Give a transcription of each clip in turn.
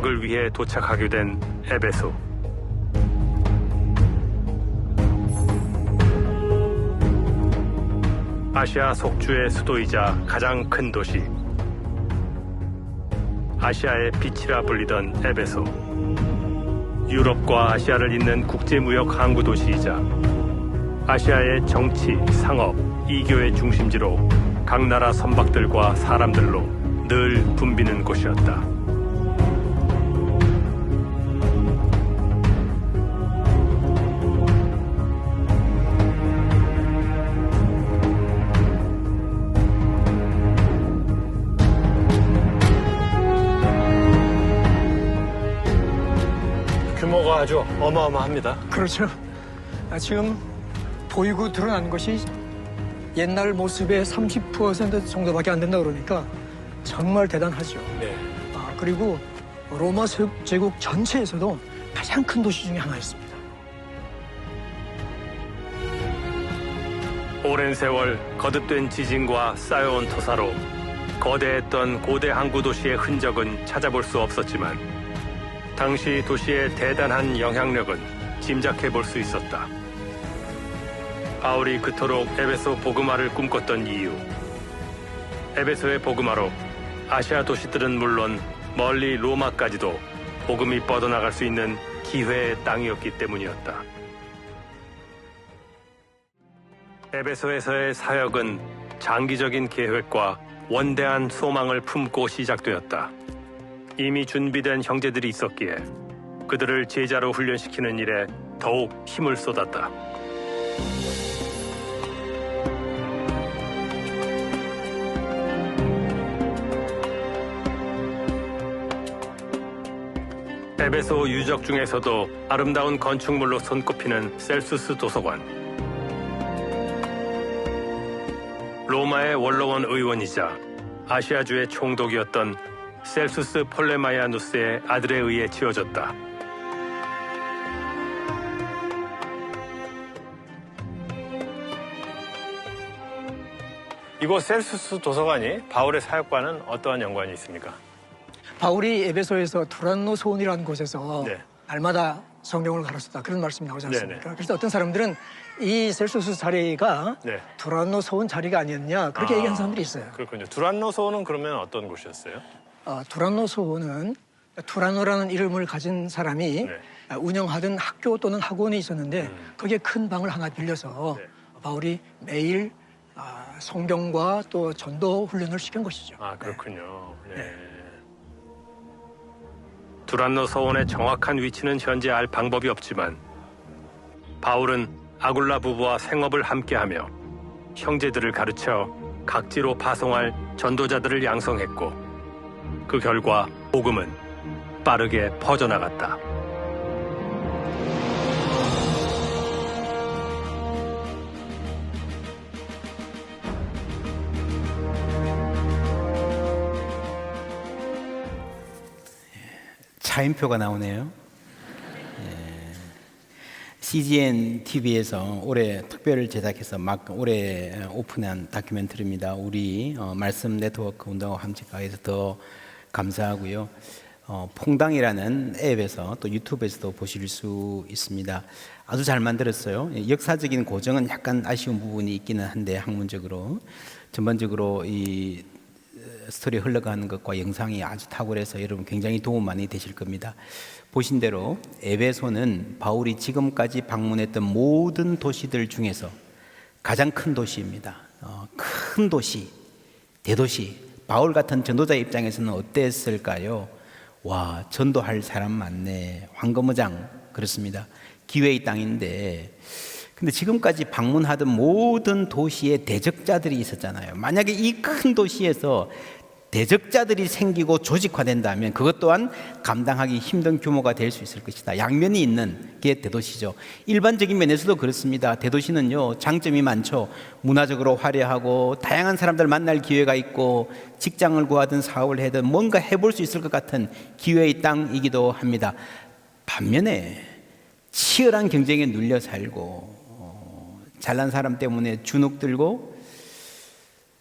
개혁을 위해 도착하게 된 에베소. 아시아 속주의 수도이자 가장 큰 도시. 아시아의 빛이라 불리던 에베소. 유럽과 아시아를 잇는 국제무역 항구 도시이자 아시아의 정치, 상업, 이교의 중심지로 각 나라 선박들과 사람들로 늘 붐비는 곳이었다. 규모가 아주 어마어마합니다. 그렇죠. 지금 보이고 드러난 것이 옛날 모습의 30% 정도밖에 안 된다 그러니까 정말 대단하죠. 네. 그리고 로마 제국 전체에서도 가장 큰 도시 중에 하나였습니다. 오랜 세월 거듭된 지진과 쌓여온 토사로 거대했던 고대 항구 도시의 흔적은 찾아볼 수 없었지만 당시 도시의 대단한 영향력은 짐작해 볼 수 있었다. 바울이 그토록 에베소 복음화를 꿈꿨던 이유. 에베소의 복음화로 아시아 도시들은 물론 멀리 로마까지도 복음이 뻗어나갈 수 있는 기회의 땅이었기 때문이었다. 에베소에서의 사역은 장기적인 계획과 원대한 소망을 품고 시작되었다. 이미 준비된 형제들이 있었기에 그들을 제자로 훈련시키는 일에 더욱 힘을 쏟았다. 에베소 유적 중에서도 아름다운 건축물로 손꼽히는 셀수스 도서관. 로마의 원로원 의원이자 아시아주의 총독이었던 셀수스 폴레마이아누스의 아들에 의해 지어졌다. 이곳 셀수스 도서관이 바울의 사역과는 어떠한 연관이 있습니까? 바울이 에베소에서 두란노 소원이라는 곳에서 네. 날마다 성경을 가르쳤다 그런 말씀이 나오지 않습니까? 네네. 그래서 어떤 사람들은 이 셀수스 자리가 네. 두란노 소원 자리가 아니었냐 그렇게 얘기하는 사람들이 있어요. 그렇군요. 두란노소는 그러면 어떤 곳이었어요? 두란노 소원은 두란노라는 이름을 가진 사람이 네. 운영하던 학교 또는 학원이 있었는데 거기에 큰 방을 하나 빌려서 네. 바울이 매일 성경과 또 전도 훈련을 시킨 것이죠. 그렇군요. 네. 두란노 서원의 정확한 위치는 현재 알 방법이 없지만 바울은 아굴라 부부와 생업을 함께하며 형제들을 가르쳐 각지로 파송할 전도자들을 양성했고 그 결과 복음은 빠르게 퍼져나갔다. 차인표가 나오네요. CGN TV에서 올해 특별 제작해서 막 올해 오픈한 다큐멘터리입니다. 우리 말씀 네트워크 운동과 함께해서 더 감사하고요. 퐁당이라는 앱에서 또 유튜브에서도 보실 수 있습니다. 아주 잘 만들었어요. 역사적인 고정은 약간 아쉬운 부분이 있기는 한데 학문적으로 전반적으로 이 스토리 흘러가는 것과 영상이 아주 탁월해서 여러분 굉장히 도움 많이 되실 겁니다. 보신 대로 에베소는 바울이 지금까지 방문했던 모든 도시들 중에서 가장 큰 도시입니다. 큰 도시, 대도시. 바울 같은 전도자 입장에서는 어땠을까요? 와, 전도할 사람 많네. 황금어장 그렇습니다. 기회의 땅인데 근데 지금까지 방문하던 모든 도시에 대적자들이 있었잖아요. 만약에 이 큰 도시에서 대적자들이 생기고 조직화된다면 그것 또한 감당하기 힘든 규모가 될 수 있을 것이다. 양면이 있는 게 대도시죠. 일반적인 면에서도 그렇습니다. 대도시는요, 장점이 많죠. 문화적으로 화려하고 다양한 사람들 만날 기회가 있고 직장을 구하든 사업을 하든 뭔가 해볼 수 있을 것 같은 기회의 땅이기도 합니다. 반면에 치열한 경쟁에 눌려 살고 잘난 사람 때문에 주눅 들고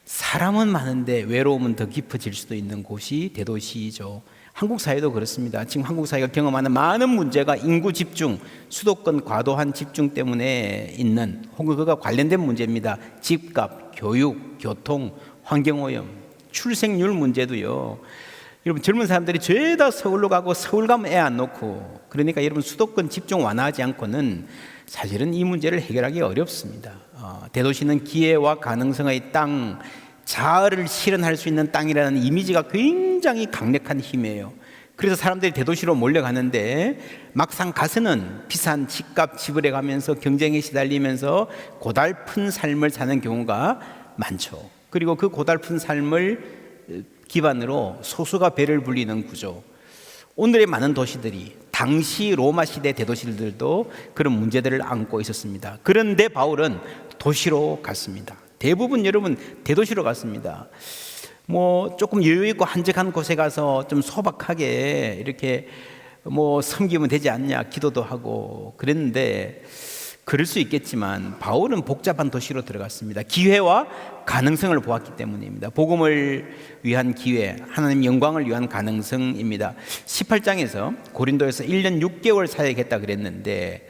사람은 많은데 외로움은 더 깊어질 수도 있는 곳이 대도시이죠. 한국 사회도 그렇습니다. 지금 한국 사회가 경험하는 많은 문제가 인구 집중, 수도권 과도한 집중 때문에 있는 혹은 그가 관련된 문제입니다. 집값, 교육, 교통, 환경오염, 출생률 문제도요. 여러분 젊은 사람들이 죄다 서울로 가고 서울 가면 애 안 놓고, 그러니까 여러분 수도권 집중 완화하지 않고는 사실은 이 문제를 해결하기 어렵습니다. 대도시는 기회와 가능성의 땅, 자아를 실현할 수 있는 땅이라는 이미지가 굉장히 강력한 힘이에요. 그래서 사람들이 대도시로 몰려가는데 막상 가서는 비싼 집값 지불해 가면서 경쟁에 시달리면서 고달픈 삶을 사는 경우가 많죠. 그리고 그 고달픈 삶을 기반으로 소수가 배를 불리는 구조. 오늘의 많은 도시들이 당시 로마 시대 대도시들도 그런 문제들을 안고 있었습니다. 그런데 바울은 도시로 갔습니다. 대부분 여러분 대도시로 갔습니다. 뭐 조금 여유 있고 한적한 곳에 가서 좀 소박하게 이렇게 뭐 섬기면 되지 않냐 기도도 하고 그랬는데, 그럴 수 있겠지만 바울은 복잡한 도시로 들어갔습니다. 기회와 가능성을 보았기 때문입니다. 복음을 위한 기회, 하나님 영광을 위한 가능성입니다. 18장에서 고린도에서 1년 6개월 사역했다 그랬는데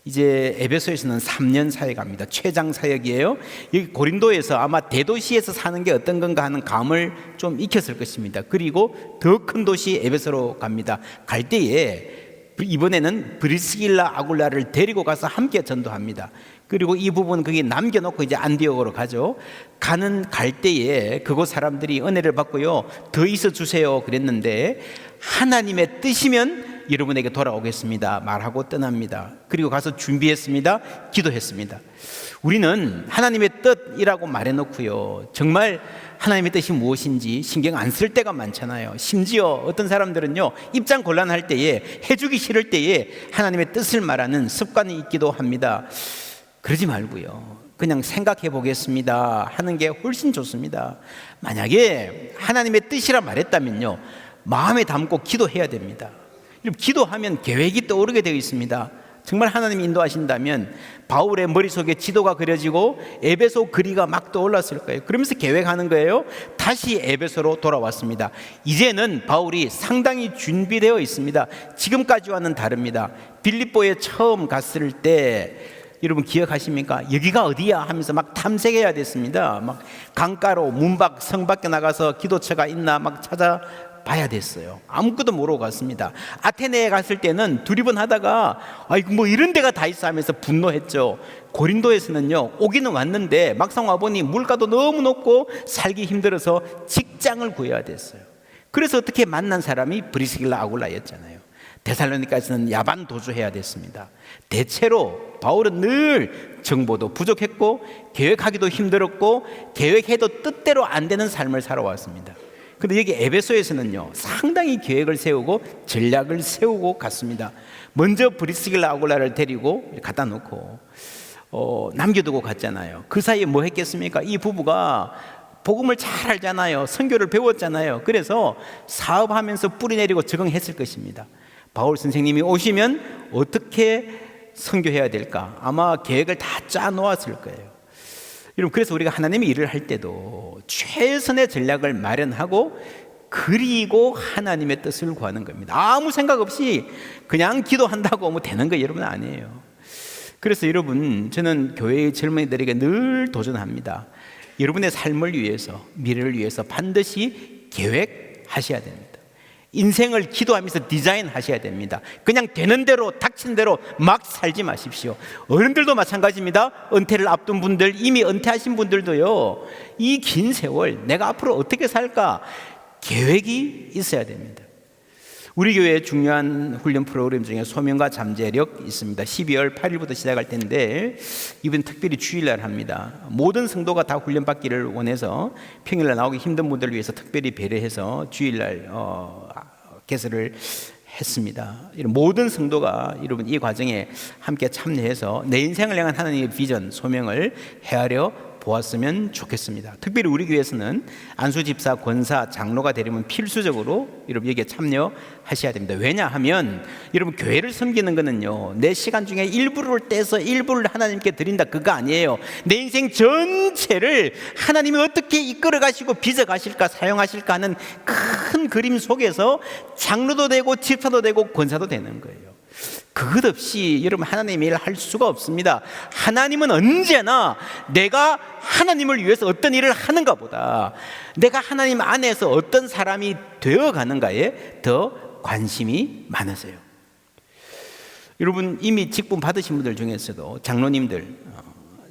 이제 에베소에서는 3년 사역합니다. 최장 사역이에요. 여기 고린도에서 아마 대도시에서 사는 게 어떤 건가 하는 감을 좀 익혔을 것입니다. 그리고 더 큰 도시 에베소로 갑니다. 갈 때에 이번에는 브리스길라 아굴라를 데리고 가서 함께 전도합니다. 그리고 이 부분 거기 남겨놓고 이제 안디옥으로 가죠. 갈 때에 그곳 사람들이 은혜를 받고요, 더 있어 주세요 그랬는데 하나님의 뜻이면 여러분에게 돌아오겠습니다 말하고 떠납니다. 그리고 가서 준비했습니다. 기도했습니다. 우리는 하나님의 뜻이라고 말해놓고요, 정말 하나님의 뜻이 무엇인지 신경 안 쓸 때가 많잖아요. 심지어 어떤 사람들은요, 입장 곤란할 때에, 해주기 싫을 때에 하나님의 뜻을 말하는 습관이 있기도 합니다. 그러지 말고요, 그냥 생각해 보겠습니다 하는 게 훨씬 좋습니다. 만약에 하나님의 뜻이라 말했다면요, 마음에 담고 기도해야 됩니다. 기도하면 계획이 떠오르게 되어 있습니다. 정말 하나님이 인도하신다면 바울의 머릿속에 지도가 그려지고 에베소 거리가 막 떠올랐을 거예요. 그러면서 계획하는 거예요. 다시 에베소로 돌아왔습니다. 이제는 바울이 상당히 준비되어 있습니다. 지금까지와는 다릅니다. 빌립보에 처음 갔을 때 여러분 기억하십니까? 여기가 어디야 하면서 막 탐색해야 됐습니다. 막 강가로 문 밖, 성 밖에 나가서 기도처가 있나 막 찾아봐야 됐어요. 아무것도 모르고 갔습니다. 아테네에 갔을 때는 두리번 하다가 아이고 뭐 이런 데가 다 있어 하면서 분노했죠. 고린도에서는요, 오기는 왔는데 막상 와보니 물가도 너무 높고 살기 힘들어서 직장을 구해야 됐어요. 그래서 어떻게 만난 사람이 브리스길라 아굴라였잖아요. 데살로니가에서는 야반 도주해야 됐습니다. 대체로 바울은 늘 정보도 부족했고 계획하기도 힘들었고 계획해도 뜻대로 안 되는 삶을 살아왔습니다. 그런데 여기 에베소에서는요, 상당히 계획을 세우고 전략을 세우고 갔습니다. 먼저 브리스길라 아굴라를 데리고 갖다 놓고 남겨두고 갔잖아요. 그 사이에 뭐 했겠습니까? 이 부부가 복음을 잘 알잖아요. 선교를 배웠잖아요. 그래서 사업하면서 뿌리 내리고 적응했을 것입니다. 바울 선생님이 오시면 어떻게 선교해야 될까? 아마 계획을 다 짜놓았을 거예요. 여러분, 그래서 우리가 하나님의 일을 할 때도 최선의 전략을 마련하고 그리고 하나님의 뜻을 구하는 겁니다. 아무 생각 없이 그냥 기도한다고 뭐 되는 거 여러분 아니에요. 그래서 여러분, 저는 교회의 젊은이들에게 늘 도전합니다. 여러분의 삶을 위해서, 미래를 위해서 반드시 계획하셔야 됩니다. 인생을 기도하면서 디자인하셔야 됩니다. 그냥 되는 대로 닥친 대로 막 살지 마십시오. 어른들도 마찬가지입니다. 은퇴를 앞둔 분들, 이미 은퇴하신 분들도요, 이 긴 세월 내가 앞으로 어떻게 살까 계획이 있어야 됩니다. 우리 교회의 중요한 훈련 프로그램 중에 소명과 잠재력 있습니다. 12월 8일부터 시작할 텐데 이번 특별히 주일날 합니다. 모든 성도가 다 훈련받기를 원해서 평일날 나오기 힘든 분들을 위해서 특별히 배려해서 주일날 개설을 했습니다. 모든 성도가 여러분 이 과정에 함께 참여해서 내 인생을 향한 하나님의 비전, 소명을 헤아려 보았으면 좋겠습니다. 특별히 우리 교회에서는 안수 집사, 권사, 장로가 되려면 필수적으로 여러분 여기에 참여하셔야 됩니다. 왜냐하면 여러분 교회를 섬기는 거는요, 내 시간 중에 일부를 떼서 일부를 하나님께 드린다 그거 아니에요. 내 인생 전체를 하나님이 어떻게 이끌어 가시고 빚어 가실까, 사용하실까 하는 큰 큰 그림 속에서 장로도 되고 집사도 되고 권사도 되는 거예요. 그것 없이 여러분 하나님의 일을 할 수가 없습니다. 하나님은 언제나 내가 하나님을 위해서 어떤 일을 하는가 보다 내가 하나님 안에서 어떤 사람이 되어가는가에 더 관심이 많으세요. 여러분 이미 직분 받으신 분들 중에서도 장로님들,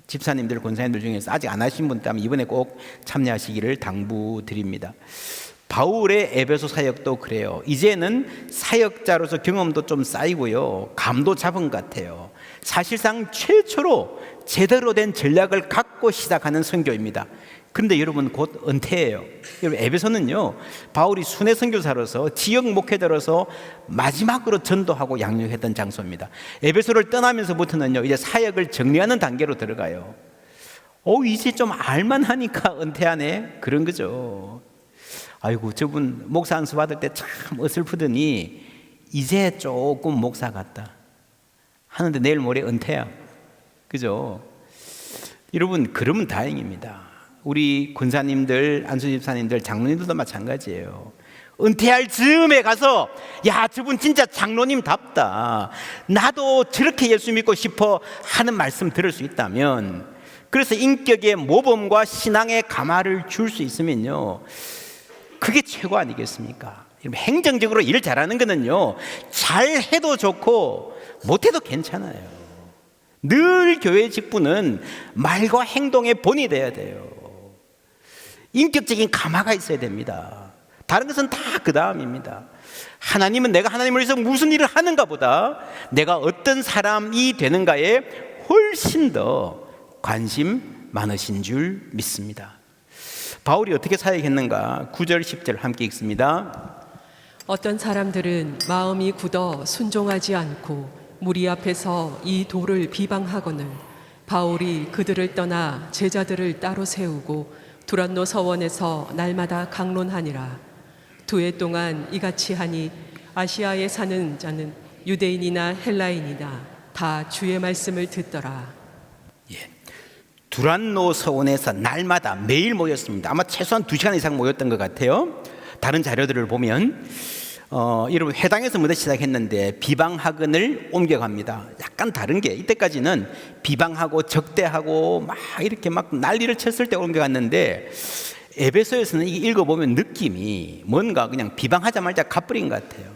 집사님들, 권사님들 중에서 아직 안 하신 분들 있다면 이번에 꼭 참여하시기를 당부드립니다. 바울의 에베소 사역도 그래요. 이제는 사역자로서 경험도 좀 쌓이고요, 감도 잡은 것 같아요. 사실상 최초로 제대로 된 전략을 갖고 시작하는 선교입니다. 그런데 여러분 곧 은퇴예요. 여러분 에베소는요, 바울이 순회 선교사로서 지역 목회자로서 마지막으로 전도하고 양육했던 장소입니다. 에베소를 떠나면서부터는요, 이제 사역을 정리하는 단계로 들어가요. 이제 좀 알만하니까 은퇴하네, 그런 거죠. 아이고, 저분 목사 안수 받을 때 참 어슬프더니 이제 조금 목사 같다 하는데 내일 모레 은퇴야, 그죠? 여러분 그러면 다행입니다. 우리 권사님들, 안수집사님들, 장로님들도 마찬가지예요. 은퇴할 즈음에 가서 야, 저분 진짜 장로님답다, 나도 저렇게 예수 믿고 싶어 하는 말씀 들을 수 있다면, 그래서 인격의 모범과 신앙의 감화를 줄 수 있으면요, 그게 최고 아니겠습니까? 행정적으로 일 잘하는 거는요, 잘해도 좋고 못해도 괜찮아요. 늘 교회 직분은 말과 행동의 본이 돼야 돼요. 인격적인 감화가 있어야 됩니다. 다른 것은 다 그 다음입니다. 하나님은 내가 하나님을 위해서 무슨 일을 하는가 보다 내가 어떤 사람이 되는가에 훨씬 더 관심 많으신 줄 믿습니다. 바울이 어떻게 사역했는가? 9절 10절 함께 읽습니다. 어떤 사람들은 마음이 굳어 순종하지 않고 무리 앞에서 이 도를 비방하거늘 바울이 그들을 떠나 제자들을 따로 세우고 두란노 서원에서 날마다 강론하니라. 2해 동안 이같이 하니 아시아에 사는 자는 유대인이나 헬라인이나 다 주의 말씀을 듣더라. 두란노 서원에서 날마다 매일 모였습니다. 아마 최소한 2시간 이상 모였던 것 같아요. 다른 자료들을 보면 여러분 회당에서 먼저 시작했는데 비방학원을 옮겨갑니다. 약간 다른 게, 이때까지는 비방하고 적대하고 막 이렇게 막 난리를 쳤을 때 옮겨갔는데, 에베소에서는 이게 읽어보면 느낌이 뭔가 그냥 비방하자 말자 가버린 것 같아요.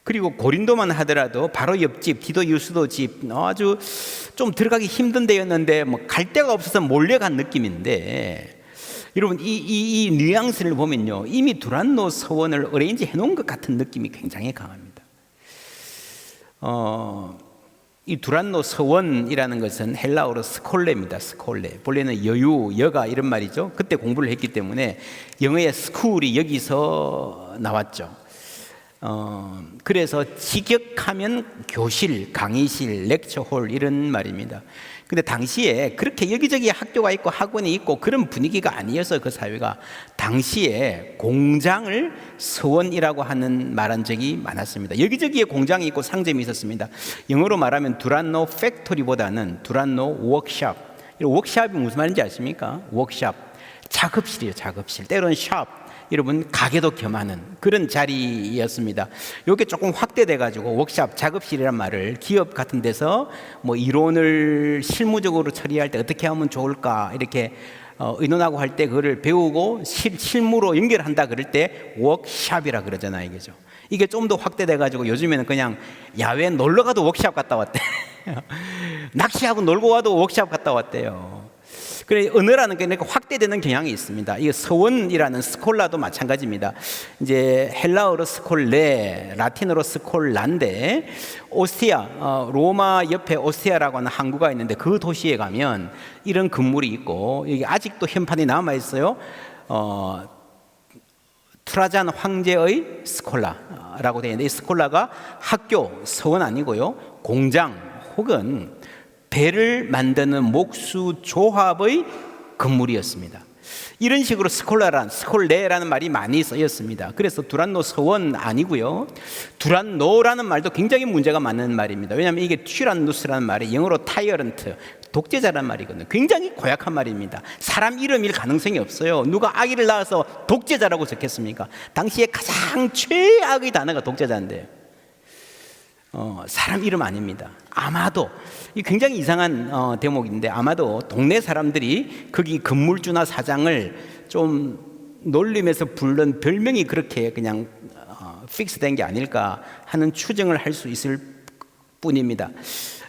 그리고 고린도만 하더라도 바로 옆집 디도 유스도 집 아주 좀 들어가기 힘든 데였는데 뭐 갈 데가 없어서 몰려간 느낌인데, 여러분 이 뉘앙스를 보면요, 이미 두란노 서원을 어레인지 해놓은 것 같은 느낌이 굉장히 강합니다. 이 두란노 서원이라는 것은 헬라어로 스콜레입니다. 스콜레, 본래는 여유, 여가 이런 말이죠. 그때 공부를 했기 때문에 영어의 스쿨이 여기서 나왔죠. 그래서 직역하면 교실, 강의실, 렉처홀 이런 말입니다. 근데 당시에 그렇게 여기저기 학교가 있고 학원이 있고 그런 분위기가 아니어서 그 사회가 당시에 공장을 서원이라고 하는 말한 적이 많았습니다. 여기저기에 공장이 있고 상점이 있었습니다. 영어로 말하면 두란노 팩토리보다는 두란노 워크샵. 워크샵이 무슨 말인지 아십니까? 워크샵, 작업실이에요. 작업실, 때로는 샵, 여러분 가게도 겸하는 그런 자리였습니다. 이게 조금 확대돼 가지고 워크샵, 작업실이란 말을 기업 같은 데서 뭐 이론을 실무적으로 처리할 때 어떻게 하면 좋을까 이렇게 의논하고 할 때 그거를 배우고 실무로 연결한다 그럴 때 워크샵이라 그러잖아요. 이게죠. 이게 좀 더 확대돼 가지고 요즘에는 그냥 야외 놀러 가도 워크샵 갔다 왔대. 낚시하고 놀고 와도 워크샵 갔다 왔대요. 그래, 언어라는 게 확대되는 경향이 있습니다. 이 서원이라는 스콜라도 마찬가지입니다. 이제 헬라어로 스콜레, 라틴어로 스콜란데, 오스티아, 로마 옆에 오스티아라고 하는 항구가 있는데 그 도시에 가면 이런 건물이 있고, 여기 아직도 현판이 남아 있어요. 트라잔 황제의 스콜라라고 되어 있는데, 이 스콜라가 학교, 서원 아니고요, 공장 혹은 배를 만드는 목수 조합의 건물이었습니다. 이런 식으로 스콜레라는 말이 많이 쓰였습니다. 그래서 두란노 서원 아니고요, 두란노라는 말도 굉장히 문제가 많은 말입니다. 왜냐하면 이게 튀란누스라는 말이 영어로 타이어런트, 독재자란 말이거든요. 굉장히 고약한 말입니다. 사람 이름일 가능성이 없어요. 누가 아기를 낳아서 독재자라고 적겠습니까? 당시에 가장 최악의 단어가 독재자인데요. 사람 이름 아닙니다. 아마도 이 굉장히 이상한 대목인데, 아마도 동네 사람들이 거기 건물주나 사장을 좀 놀리면서 부른 별명이 그렇게 그냥 픽스된 게 아닐까 하는 추정을 할 수 있을 뿐입니다.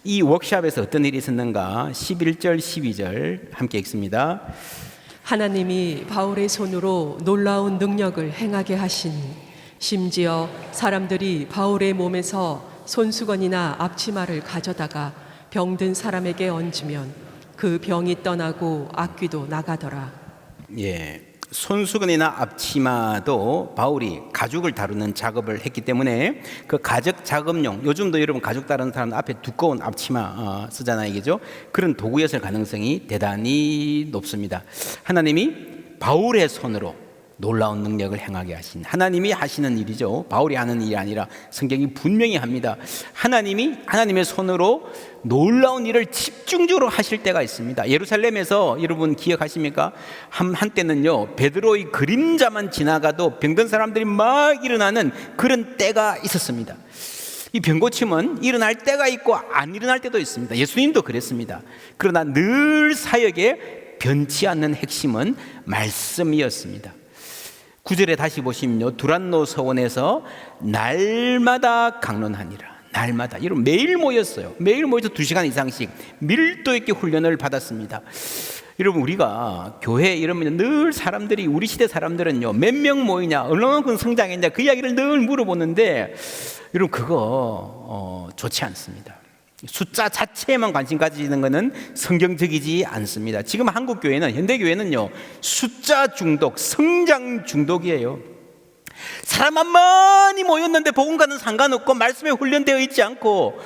이 워크숍에서 어떤 일이 있었는가? 11절 12절 함께 읽습니다. 하나님이 바울의 손으로 놀라운 능력을 행하게 하시니 심지어 사람들이 바울의 몸에서 손수건이나 앞치마를 가져다가 병든 사람에게 얹으면 그 병이 떠나고 악귀도 나가더라. 예, 손수건이나 앞치마도 바울이 가죽을 다루는 작업을 했기 때문에 그 가죽 작업용, 요즘도 여러분 가죽 다루는 사람 앞에 두꺼운 앞치마 쓰잖아요, 그죠? 그런 도구였을 가능성이 대단히 높습니다. 하나님이 바울의 손으로 놀라운 능력을 행하게 하신, 하나님이 하시는 일이죠. 바울이 하는 일이 아니라 성경이 분명히 합니다. 하나님이 하나님의 손으로 놀라운 일을 집중적으로 하실 때가 있습니다. 예루살렘에서 여러분 기억하십니까? 한때는요, 베드로의 그림자만 지나가도 병든 사람들이 막 일어나는 그런 때가 있었습니다. 이 병고침은 일어날 때가 있고 안 일어날 때도 있습니다. 예수님도 그랬습니다. 그러나 늘 사역의 변치 않는 핵심은 말씀이었습니다. 9절에 다시 보시면요, 두란노 서원에서 날마다 강론하니라. 날마다, 여러분 매일 모였어요. 매일 모여서 2시간 이상씩 밀도 있게 훈련을 받았습니다. 여러분, 우리가 교회 이러면 늘 사람들이, 우리 시대 사람들은요, 몇 명 모이냐, 얼마만큼 성장했냐, 그 이야기를 늘 물어보는데, 여러분 그거 좋지 않습니다. 숫자 자체에만 관심 가지는 것은 성경적이지 않습니다. 지금 한국 교회는, 현대 교회는요, 숫자 중독, 성장 중독이에요. 사람만 많이 모였는데 복음과는 상관없고 말씀에 훈련되어 있지 않고,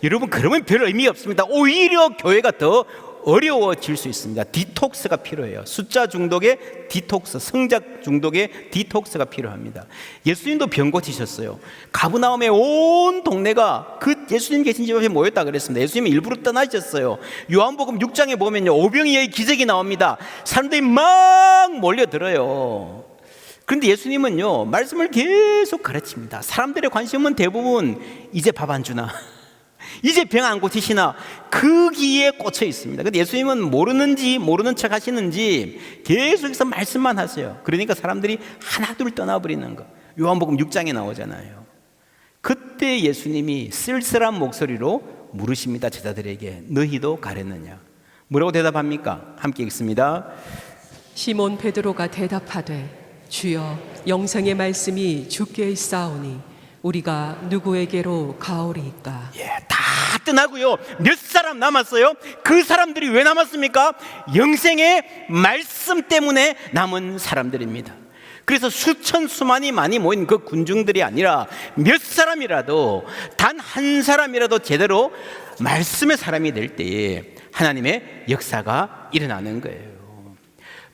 여러분 그러면 별 의미 없습니다. 오히려 교회가 더 어려워질 수 있습니다. 디톡스가 필요해요. 숫자 중독의 디톡스, 성장 중독의 디톡스가 필요합니다. 예수님도 병 고치셨어요. 가브나움의 온 동네가 그 예수님 계신 집 앞에 모였다 그랬습니다. 예수님이 일부러 떠나셨어요. 요한복음 6장에 보면요, 오병이어의 기적이 나옵니다. 사람들이 막 몰려들어요. 그런데 예수님은요, 말씀을 계속 가르칩니다. 사람들의 관심은 대부분 이제 밥 안 주나, 이제 병 안 고치시나, 거기에 꽂혀 있습니다. 근데 예수님은 모르는 척 하시는지 계속해서 말씀만 하세요. 그러니까 사람들이 하나둘 떠나버리는 거. 요한복음 6장에 나오잖아요. 그때 예수님이 쓸쓸한 목소리로 물으십니다. 제자들에게, 너희도 가렸느냐? 뭐라고 대답합니까? 함께 읽습니다. 시몬 베드로가 대답하되 주여, 영생의 말씀이 주께 있사오니 우리가 누구에게로 가오리이까? 예, 다 떠나고요, 몇 사람 남았어요? 그 사람들이 왜 남았습니까? 영생의 말씀 때문에 남은 사람들입니다. 그래서 수천 수만이 많이 모인 그 군중들이 아니라 몇 사람이라도, 단 한 사람이라도 제대로 말씀의 사람이 될 때에 하나님의 역사가 일어나는 거예요.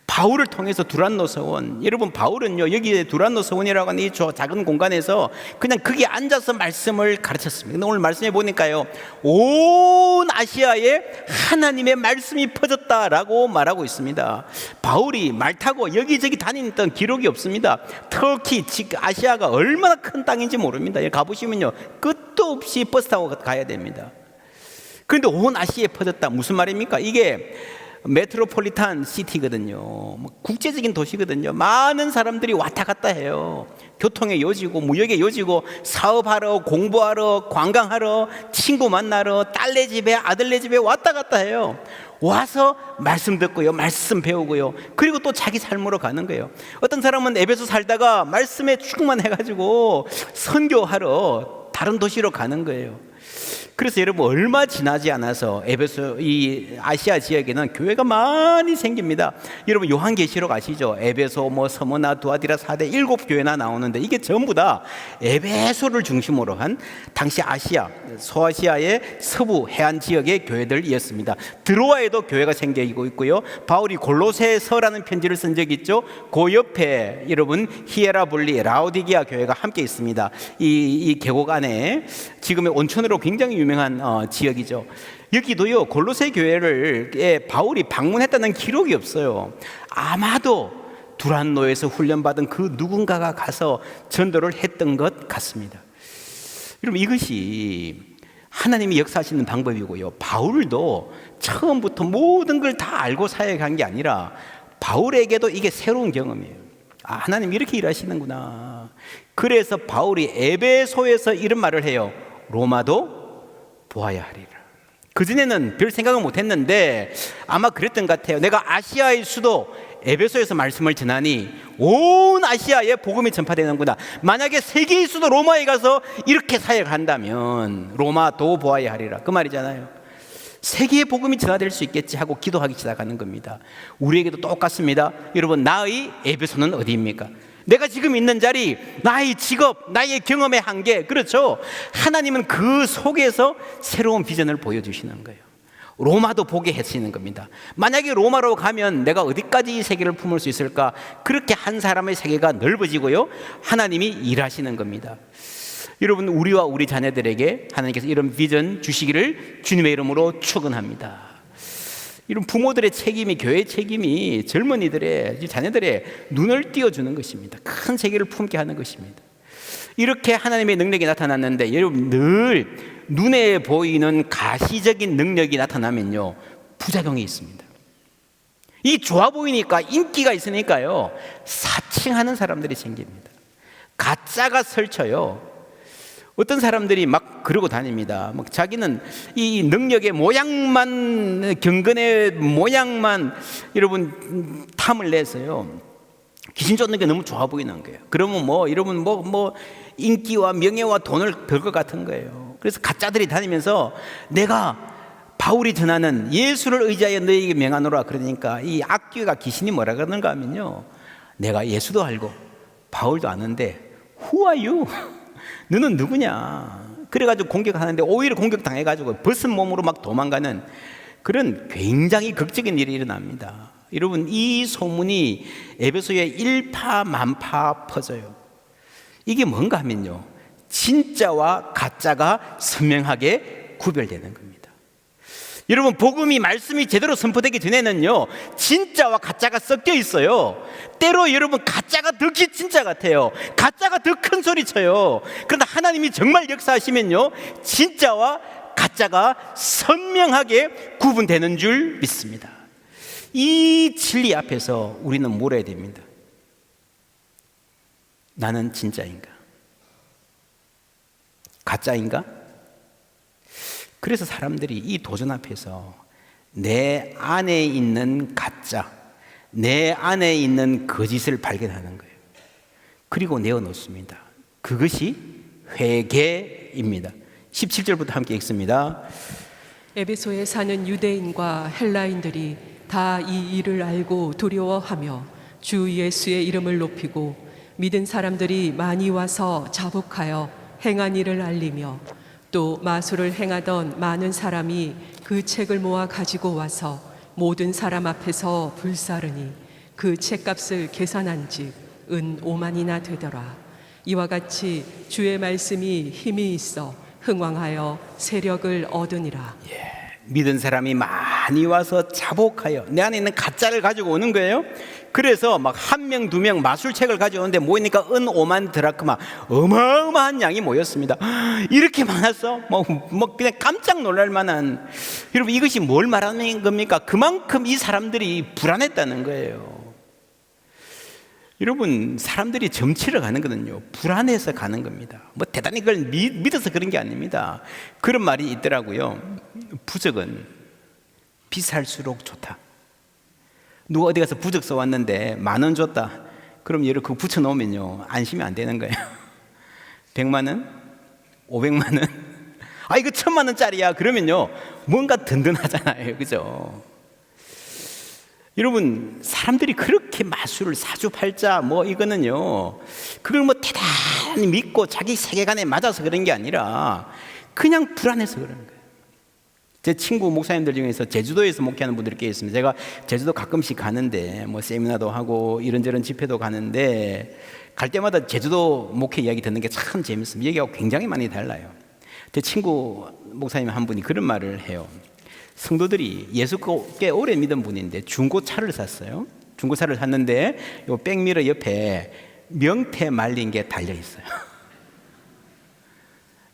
바울을 통해서 두란노 서원, 여러분 바울은요, 여기에 두란노 서원이라고 하는 이 작은 공간에서 그냥 거기 앉아서 말씀을 가르쳤습니다. 근데 오늘 말씀해 보니까요, 온 아시아에 하나님의 말씀이 퍼졌다라고 말하고 있습니다. 바울이 말 타고 여기저기 다니던 기록이 없습니다. 터키, 아시아가 얼마나 큰 땅인지 모릅니다. 여기 가보시면요, 끝도 없이 버스 타고 가야 됩니다. 그런데 온 아시아에 퍼졌다, 무슨 말입니까? 이게 메트로폴리탄 시티거든요. 국제적인 도시거든요. 많은 사람들이 왔다 갔다 해요. 교통의 요지고, 무역의 요지고, 사업하러, 공부하러, 관광하러, 친구 만나러, 딸네 집에, 아들네 집에 왔다 갔다 해요. 와서 말씀 듣고요, 말씀 배우고요, 그리고 또 자기 삶으로 가는 거예요. 어떤 사람은 에베소 살다가 말씀에 충만해가지고 선교하러 다른 도시로 가는 거예요. 그래서 여러분, 얼마 지나지 않아서 에베소, 이 아시아 지역에는 교회가 많이 생깁니다. 여러분 요한계시록 아시죠? 에베소, 서머나, 두아디라, 사대 7교회나 나오는데 이게 전부 다 에베소를 중심으로 한 당시 아시아, 소아시아의 서부 해안 지역의 교회들이었습니다. 드로아에도 교회가 생기고 있고요, 바울이 골로새서라는 편지를 쓴 적이 있죠. 그 옆에 여러분 히에라볼리, 라오디게아 교회가 함께 있습니다. 이 계곡 안에 지금의 온천으로 굉장히 유명한 지역이죠. 여기도요, 골로새 교회를 바울이 방문했다는 기록이 없어요. 아마도 두란노에서 훈련받은 그 누군가가 가서 전도를 했던 것 같습니다. 여러분, 이것이 하나님이 역사하시는 방법이고요. 바울도 처음부터 모든 걸 다 알고 사역한 게 아니라 바울에게도 이게 새로운 경험이에요. 아, 하나님 이렇게 일하시는구나. 그래서 바울이 에베소에서 이런 말을 해요. 로마도 보아야 하리라. 그전에는 별 생각을 못 했는데 아마 그랬던 것 같아요. 내가 아시아의 수도 에베소에서 말씀을 전하니 온 아시아에 복음이 전파되는구나. 만약에 세계의 수도 로마에 가서 이렇게 사역한다면 로마도 보아야 하리라. 그 말이잖아요. 세계의 복음이 전화될 수 있겠지 하고 기도하기 시작하는 겁니다. 우리에게도 똑같습니다. 여러분, 나의 에베소는 어디입니까? 내가 지금 있는 자리, 나의 직업, 나의 경험의 한계, 그렇죠? 하나님은 그 속에서 새로운 비전을 보여주시는 거예요. 로마도 보게 하시는 겁니다. 만약에 로마로 가면 내가 어디까지 이 세계를 품을 수 있을까? 그렇게 한 사람의 세계가 넓어지고요, 하나님이 일하시는 겁니다. 여러분, 우리와 우리 자녀들에게 하나님께서 이런 비전 주시기를 주님의 이름으로 축원합니다. 이런 부모들의 책임이, 교회의 책임이 젊은이들의, 자녀들의 눈을 띄워주는 것입니다. 큰 세계를 품게 하는 것입니다. 이렇게 하나님의 능력이 나타났는데, 여러분, 늘 눈에 보이는 가시적인 능력이 나타나면요, 부작용이 있습니다. 이 좋아 보이니까, 인기가 있으니까요, 사칭하는 사람들이 생깁니다. 가짜가 설쳐요. 어떤 사람들이 막 그러고 다닙니다. 막 자기는 이 능력의 모양만, 경건의 모양만 여러분 탐을 내서요, 귀신 쫓는 게 너무 좋아 보이는 거예요. 그러면 여러분 인기와 명예와 돈을 벌 것 같은 거예요. 그래서 가짜들이 다니면서 내가 바울이 전하는 예수를 의지하여 너에게 명하노라 그러니까 이 악귀가 귀신이 뭐라 그러는가 하면요, 내가 예수도 알고 바울도 아는데 Who are you? 너는 누구냐? 그래가지고 공격하는데 오히려 공격당해가지고 벗은 몸으로 막 도망가는 그런 굉장히 극적인 일이 일어납니다. 여러분, 이 소문이 에베소에 일파만파 퍼져요. 이게 뭔가 하면요, 진짜와 가짜가 선명하게 구별되는 겁니다. 여러분, 복음이, 말씀이 제대로 선포되기 전에는요, 진짜와 가짜가 섞여 있어요. 때로 여러분, 가짜가 더 진짜 같아요. 가짜가 더 큰 소리 쳐요. 그러나 하나님이 정말 역사하시면요, 진짜와 가짜가 선명하게 구분되는 줄 믿습니다. 이 진리 앞에서 우리는 물어야 됩니다. 나는 진짜인가? 가짜인가? 그래서 사람들이 이 도전 앞에서 내 안에 있는 가짜, 내 안에 있는 거짓을 발견하는 거예요. 그리고 내어놓습니다. 그것이 회개입니다. 17절부터 함께 읽습니다. 에베소에 사는 유대인과 헬라인들이 다 이 일을 알고 두려워하며 주 예수의 이름을 높이고 믿은 사람들이 많이 와서 자복하여 행한 일을 알리며 또 마술을 행하던 많은 사람이 그 책을 모아 가지고 와서 모든 사람 앞에서 불사르니 그 책값을 계산한즉 은 5만이나 되더라. 이와 같이 주의 말씀이 힘이 있어 흥왕하여 세력을 얻으니라. 믿은 사람이 많이 와서 자복하여, 내 안에 있는 가짜를 가지고 오는 거예요. 그래서 막 1명, 2명 마술책을 가져오는데 모이니까 은 5만 드라크마, 어마어마한 양이 모였습니다. 이렇게 많았어? 그냥 깜짝 놀랄 만한. 여러분, 이것이 뭘 말하는 겁니까? 그만큼 이 사람들이 불안했다는 거예요. 여러분, 사람들이 점치러 가는 거는요, 불안해서 가는 겁니다. 대단히 그걸 믿어서 그런 게 아닙니다. 그런 말이 있더라고요. 부적은 비쌀수록 좋다. 누가 어디 가서 부적 써왔는데 10,000원 줬다. 그럼 얘를 그거 붙여놓으면요, 안심이 안 되는 거예요. 100만 원? 500만 원? 아, 이거 1,000만 원짜리야. 그러면요, 뭔가 든든하잖아요. 그죠? 여러분, 사람들이 그렇게 마술을 사주팔자 이거는요, 그걸 대단히 믿고 자기 세계관에 맞아서 그런 게 아니라 그냥 불안해서 그런 거예요. 제 친구 목사님들 중에서 제주도에서 목회하는 분들이 꽤 있습니다. 제가 제주도 가끔씩 가는데 세미나도 하고 이런저런 집회도 가는데 갈 때마다 제주도 목회 이야기 듣는 게 참 재밌습니다. 얘기하고 굉장히 많이 달라요. 제 친구 목사님 한 분이 그런 말을 해요. 성도들이 예수 꽤 오래 믿은 분인데 중고차를 샀어요. 중고차를 샀는데 요 백미러 옆에 명태 말린 게 달려 있어요.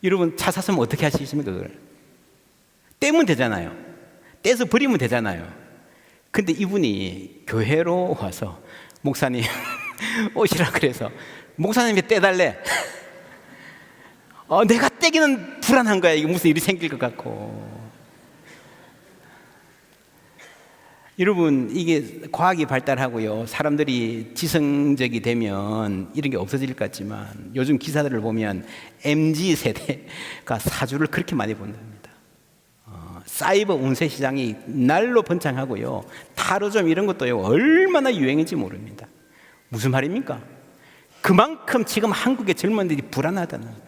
여러분 차 샀으면 어떻게 하시겠습니까? 그걸 떼면 되잖아요. 떼서 버리면 되잖아요. 근데 이분이 교회로 와서 목사님 오시라 그래서 목사님이 떼달래. 내가 떼기는 불안한 거야. 이게 무슨 일이 생길 것 같고. 여러분 이게 과학이 발달하고요, 사람들이 지성적이 되면 이런 게 없어질 것 같지만 요즘 기사들을 보면 MZ세대가 사주를 그렇게 많이 본답니다. 사이버 운세 시장이 날로 번창하고요, 타로점 이런 것도요 얼마나 유행인지 모릅니다. 무슨 말입니까? 그만큼 지금 한국의 젊은이들이 불안하다는 거예요.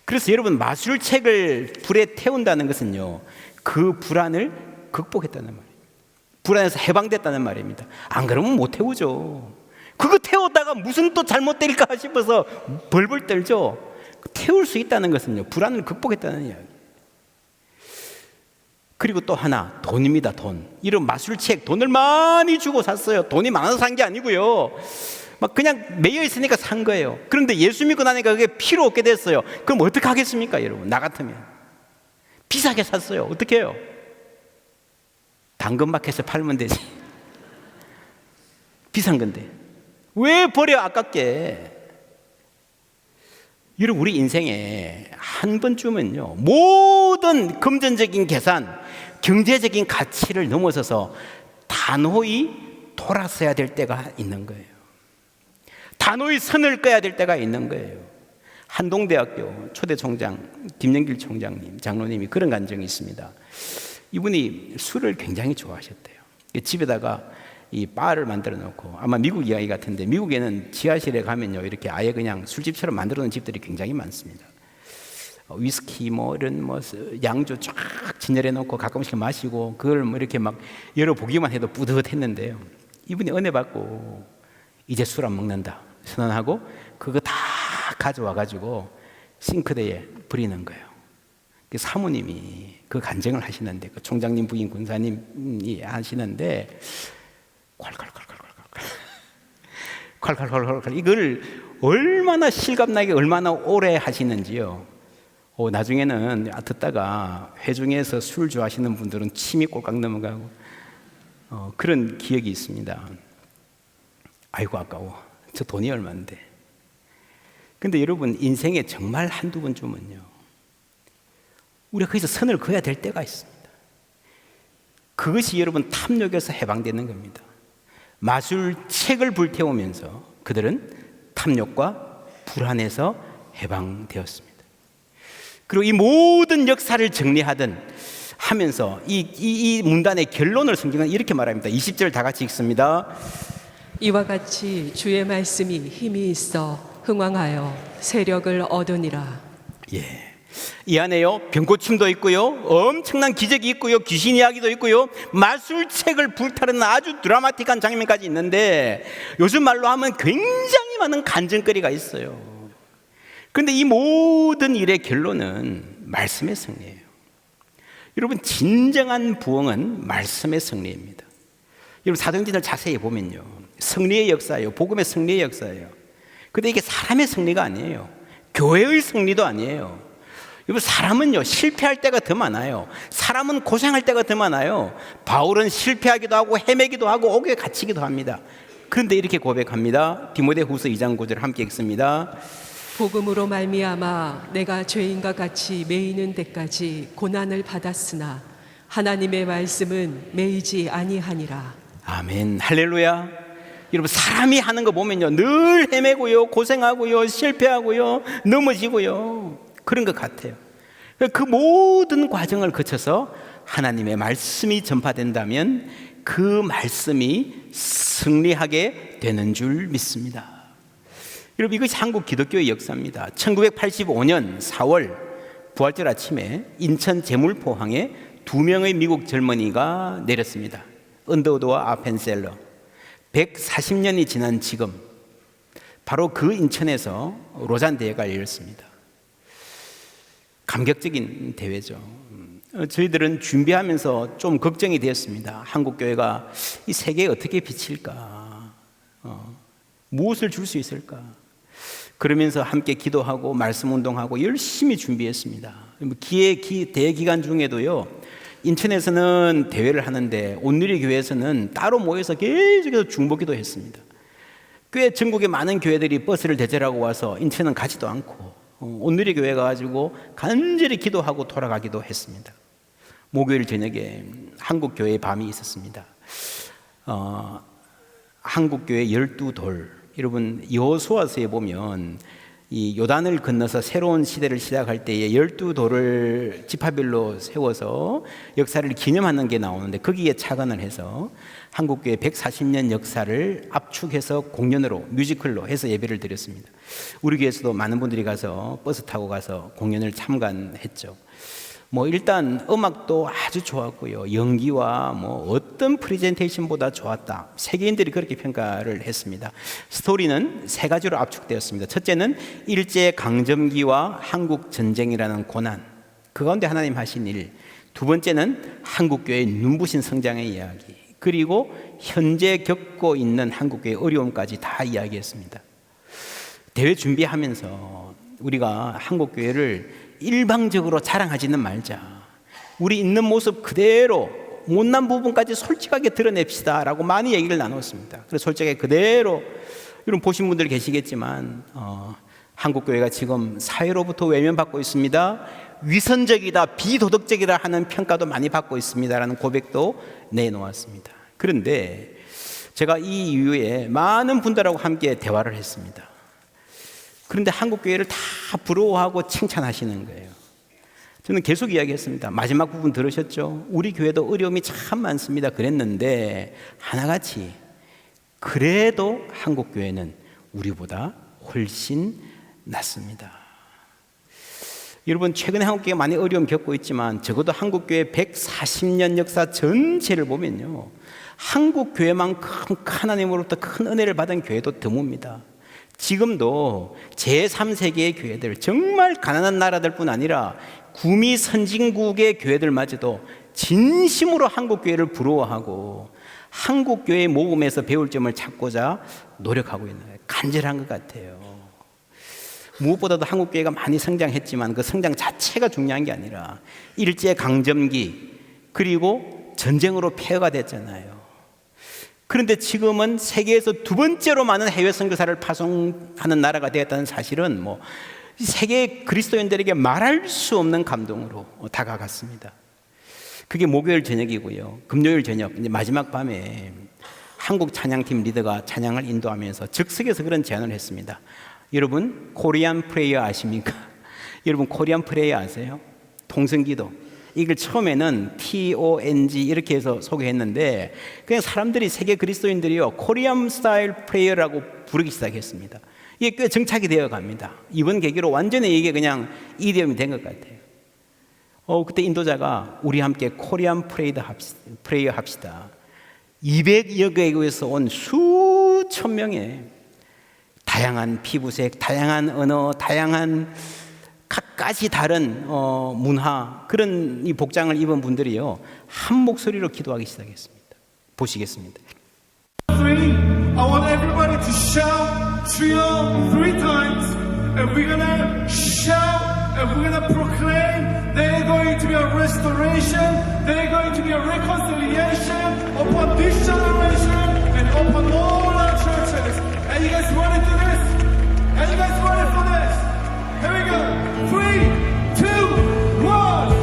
그래서 여러분 마술책을 불에 태운다는 것은요 그 불안을 극복했다는 말이에요. 불안해서 해방됐다는 말입니다. 안 그러면 못 태우죠. 그거 태우다가 무슨 또 잘못될까 싶어서 벌벌 떨죠. 태울 수 있다는 것은요 불안을 극복했다는 이야기. 그리고 또 하나, 돈입니다. 돈. 이런 마술책 돈을 많이 주고 샀어요. 돈이 많아서 산 게 아니고요, 막 그냥 매여 있으니까 산 거예요. 그런데 예수 믿고 나니까 그게 필요 없게 됐어요. 그럼 어떻게 하겠습니까? 여러분 나 같으면 비싸게 샀어요. 어떻게 해요? 당근마켓에서 팔면 되지. 비싼 건데 왜 버려 아깝게. 여러분 우리 인생에 한 번쯤은요 모든 금전적인 계산, 경제적인 가치를 넘어서서 단호히 돌아서야 될 때가 있는 거예요. 단호히 선을 꺼야 될 때가 있는 거예요. 한동대학교 초대 총장 김영길 총장님, 장로님이 그런 간증이 있습니다. 이분이 술을 굉장히 좋아하셨대요. 집에다가 이 바를 만들어 놓고, 아마 미국 이야기 같은데 미국에는 지하실에 가면요 이렇게 아예 그냥 술집처럼 만들어 놓은 집들이 굉장히 많습니다. 위스키 이런 양주 쫙 진열해 놓고 가끔씩 마시고 그걸 이렇게 막 열어보기만 해도 뿌듯했는데요, 이분이 은혜 받고 이제 술 안 먹는다 선언하고 그거 다 가져와 가지고 싱크대에 버리는 거예요. 사모님이 그 간증을 하시는데, 그 총장님 부인 군사님이 하시는데 콸콸콸콸콸콸콸콸콸 이걸 얼마나 실감나게 얼마나 오래 하시는지요. 나중에는 듣다가 회중에서 술 좋아하시는 분들은 침이 꼴깍 넘어가고 그런 기억이 있습니다. 아이고 아까워. 저 돈이 얼마인데. 근데 여러분 인생에 정말 한두 번쯤은요 우리가 거기서 선을 그어야 될 때가 있습니다. 그것이 여러분 탐욕에서 해방되는 겁니다. 마술책을 불태우면서 그들은 탐욕과 불안에서 해방되었습니다. 그리고 이 모든 역사를 정리하던 하면서 이 문단의 결론을 성경은 이렇게 말합니다. 20절 다 같이 읽습니다. 이와 같이 주의 말씀이 힘이 있어 흥왕하여 세력을 얻으니라. 예. 이 안에요 병고침도 있고요, 엄청난 기적이 있고요, 귀신 이야기도 있고요, 마술책을 불타는 아주 드라마틱한 장면까지 있는데 요즘 말로 하면 굉장히 많은 간증거리가 있어요. 그런데 이 모든 일의 결론은 말씀의 승리예요. 여러분 진정한 부흥은 말씀의 승리입니다. 여러분 사도행전을 자세히 보면요 승리의 역사예요. 복음의 승리의 역사예요. 그런데 이게 사람의 승리가 아니에요. 교회의 승리도 아니에요. 여러분 사람은요 실패할 때가 더 많아요. 사람은 고생할 때가 더 많아요. 바울은 실패하기도 하고 헤매기도 하고 옥에 갇히기도 합니다. 그런데 이렇게 고백합니다. 디모데후서 2장 9절 함께 읽습니다. 복음으로 말미암아 내가 죄인과 같이 매이는 데까지 고난을 받았으나 하나님의 말씀은 매이지 아니하니라. 아멘. 할렐루야. 여러분 사람이 하는 거 보면요 늘 헤매고요, 고생하고요, 실패하고요, 넘어지고요, 그런 것 같아요. 그 모든 과정을 거쳐서 하나님의 말씀이 전파된다면 그 말씀이 승리하게 되는 줄 믿습니다. 여러분 이것이 한국 기독교의 역사입니다. 1985년 4월 부활절 아침에 인천 제물포항에 2명의 미국 젊은이가 내렸습니다. 언더우드와 아펜셀러. 140년이 지난 지금 바로 그 인천에서 로잔 대회가 열렸습니다. 감격적인 대회죠. 저희들은 준비하면서 좀 걱정이 되었습니다. 한국교회가 이 세계에 어떻게 비칠까? 무엇을 줄 수 있을까? 그러면서 함께 기도하고 말씀 운동하고 열심히 준비했습니다. 대기간 중에도요, 인천에서는 대회를 하는데 온누리 교회에서는 따로 모여서 계속해서 중보기도 했습니다. 꽤 전국의 많은 교회들이 버스를 대절하고 와서 인천은 가지도 않고 온누리 교회 가가지고 간절히 기도하고 돌아가기도 했습니다. 목요일 저녁에 한국교회의 밤이 있었습니다. 한국교회 12돌, 여러분 여호수아서에 보면 이 요단을 건너서 새로운 시대를 시작할 때에 12돌을 지파별로 세워서 역사를 기념하는 게 나오는데, 거기에 착안을 해서 한국교회 140년 역사를 압축해서 공연으로, 뮤지컬로 해서 예배를 드렸습니다. 우리 교회에서도 많은 분들이 가서 버스 타고 가서 공연을 참관했죠. 일단 음악도 아주 좋았고요, 연기와 어떤 프레젠테이션보다 좋았다, 세계인들이 그렇게 평가를 했습니다. 스토리는 세 가지로 압축되었습니다. 첫째는 일제강점기와 한국전쟁이라는 고난, 그 가운데 하나님 하신 일. 두 번째는 한국교회의 눈부신 성장의 이야기, 그리고 현재 겪고 있는 한국교회의 어려움까지 다 이야기했습니다. 대회 준비하면서 우리가 한국교회를 일방적으로 자랑하지는 말자, 우리 있는 모습 그대로 못난 부분까지 솔직하게 드러냅시다 라고 많이 얘기를 나눴습니다. 그래서 솔직하게 그대로, 여러분 보신 분들 계시겠지만 한국교회가 지금 사회로부터 외면받고 있습니다, 위선적이다, 비도덕적이다 하는 평가도 많이 받고 있습니다 라는 고백도 내놓았습니다. 그런데 제가 이 이후에 많은 분들하고 함께 대화를 했습니다. 그런데 한국교회를 다 부러워하고 칭찬하시는 거예요. 저는 계속 이야기했습니다. 마지막 부분 들으셨죠? 우리 교회도 어려움이 참 많습니다 그랬는데, 하나같이 그래도 한국교회는 우리보다 훨씬 낫습니다. 여러분, 최근에 한국교회가 많이 어려움 겪고 있지만 적어도 한국교회 140년 역사 전체를 보면요, 한국교회만큼 하나님으로부터 큰 은혜를 받은 교회도 드뭅니다. 지금도 제3세계의 교회들, 정말 가난한 나라들뿐 아니라 구미 선진국의 교회들마저도 진심으로 한국교회를 부러워하고 한국교회 모금에서 배울 점을 찾고자 노력하고 있는 거예요. 간절한 것 같아요. 무엇보다도 한국교회가 많이 성장했지만 그 성장 자체가 중요한 게 아니라 일제강점기, 그리고 전쟁으로 폐허가 됐잖아요. 그런데 지금은 세계에서 두 번째로 많은 해외 선교사를 파송하는 나라가 되었다는 사실은 세계 그리스도인들에게 말할 수 없는 감동으로 다가갔습니다. 그게 목요일 저녁이고요. 금요일 저녁, 이제 마지막 밤에 한국 찬양팀 리더가 찬양을 인도하면서 즉석에서 그런 제안을 했습니다. 여러분, 코리안 프레이어 아십니까? 여러분, 코리안 프레이어 아세요? 통성기도. 이걸 처음에는 TONG 이렇게 해서 소개했는데, 그냥 사람들이, 세계 그리스도인들이요, 코리안 스타일 프레이어라고 부르기 시작했습니다. 이게 꽤 정착이 되어 갑니다. 이번 계기로 완전히 이게 그냥 이디엄이 된 것 같아요. 그때 인도자가 우리 함께 코리안 프레이어 합시다. 200여 개국에서 온 수천 명의 다양한 피부색, 다양한 언어, 다양한 각가지 다른 문화, 그런 이 복장을 입은 분들이요, 한 목소리로 기도하기 시작했습니다. 보시겠습니다. I want everybody to shout Triumph 3 times, and we're gonna shout and we're gonna proclaim there's going to be a restoration, there's going to be a reconciliation upon this generation and upon all our churches. And you guys ready for this? And you guys ready for this? Here we go. 3, 2, 1.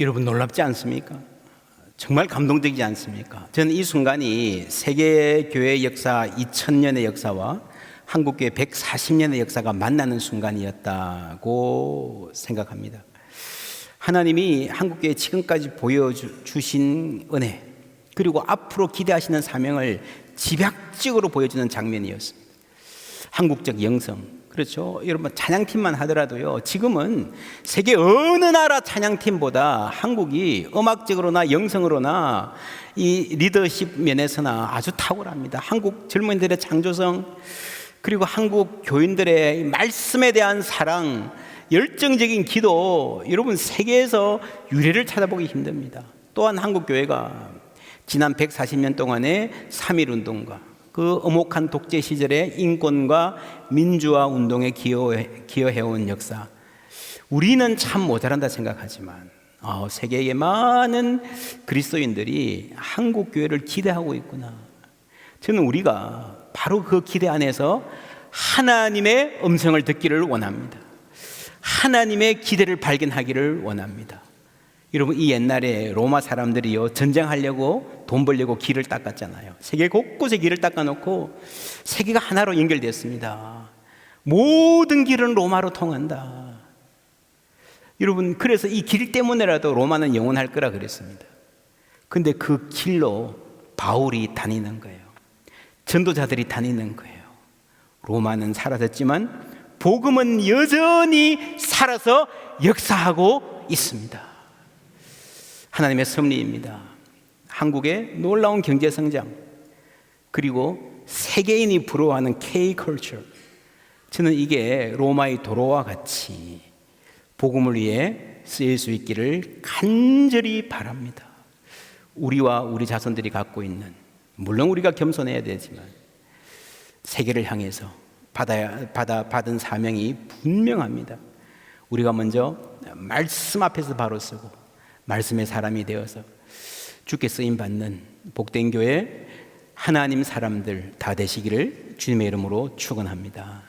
여러분, 놀랍지 않습니까? 정말 감동적이지 않습니까? 저는 이 순간이 세계교회 역사 2000년의 역사와 한국교회 140년의 역사가 만나는 순간이었다고 생각합니다. 하나님이 한국교회 지금까지 보여주신 은혜, 그리고 앞으로 기대하시는 사명을 집약적으로 보여주는 장면이었습니다. 한국적 영성. 그렇죠. 여러분, 찬양팀만 하더라도요, 지금은 세계 어느 나라 찬양팀보다 한국이 음악적으로나 영성으로나 이 리더십 면에서나 아주 탁월합니다. 한국 젊은이들의 창조성, 그리고 한국 교인들의 말씀에 대한 사랑, 열정적인 기도, 여러분 세계에서 유례를 찾아보기 힘듭니다. 또한 한국 교회가 지난 140년 동안의 3.1운동과 그 엄혹한 독재 시절의 인권과 민주화 운동에 기여해온 역사, 우리는 참 모자란다 생각하지만 세계의 많은 그리스도인들이 한국 교회를 기대하고 있구나. 저는 우리가 바로 그 기대 안에서 하나님의 음성을 듣기를 원합니다. 하나님의 기대를 발견하기를 원합니다. 여러분, 이 옛날에 로마 사람들이요, 전쟁하려고 돈 벌려고 길을 닦았잖아요. 세계 곳곳에 길을 닦아놓고 세계가 하나로 연결됐습니다. 모든 길은 로마로 통한다. 여러분, 그래서 이 길 때문에라도 로마는 영원할 거라 그랬습니다. 근데 그 길로 바울이 다니는 거예요. 전도자들이 다니는 거예요. 로마는 사라졌지만 복음은 여전히 살아서 역사하고 있습니다. 하나님의 섭리입니다. 한국의 놀라운 경제 성장, 그리고 세계인이 부러워하는 K-컬처, 저는 이게 로마의 도로와 같이 복음을 위해 쓰일 수 있기를 간절히 바랍니다. 우리와 우리 자손들이 갖고 있는, 물론 우리가 겸손해야 되지만 세계를 향해서 받은 사명이 분명합니다. 우리가 먼저 말씀 앞에서 바로 서고 말씀의 사람이 되어서 주께 쓰임받는 복된 교회 하나님 사람들 다 되시기를 주님의 이름으로 축원합니다.